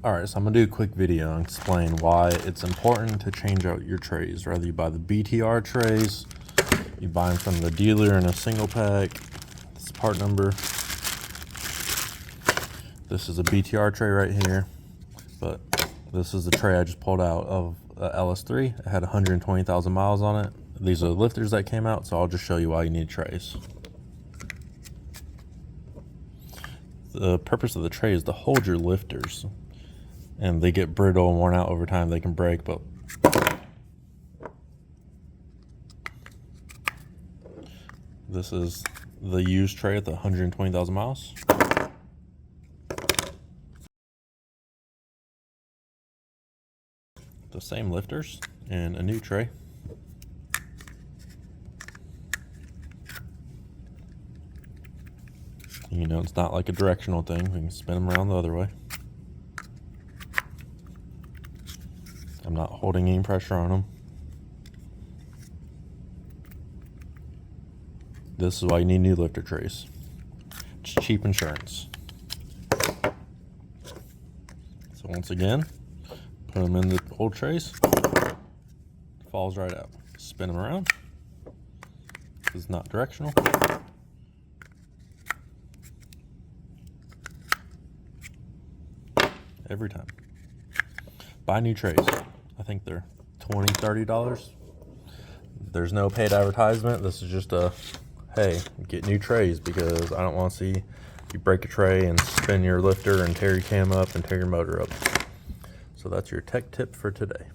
Alright, so I'm going to do a quick video and explain why it's important to change out your trays. Whether you buy the BTR trays, you buy them from the dealer in a single pack. This is part number. This is a BTR tray right here, but this is the tray I just pulled out of LS3. It had 120,000 miles on it. These are the lifters that came out, so I'll just show you why you need trays. The purpose of the tray is to hold your lifters, and they get brittle and worn out over time. They can break, but this is the used tray at the 120,000 miles. The same lifters and a new tray. You know, it's not like a directional thing. We can spin them around the other way. I'm not holding any pressure on them. This is why you need new lifter trays. It's cheap insurance. So once again, put them in the old trays. Falls right out. Spin them around. This is not directional. Every time. Buy new trays. I think they're $20, $30. There's no paid advertisement. This is just a, hey, get new trays, because I don't want to see you break a tray and spin your lifter and tear your cam up and tear your motor up. So that's your tech tip for today.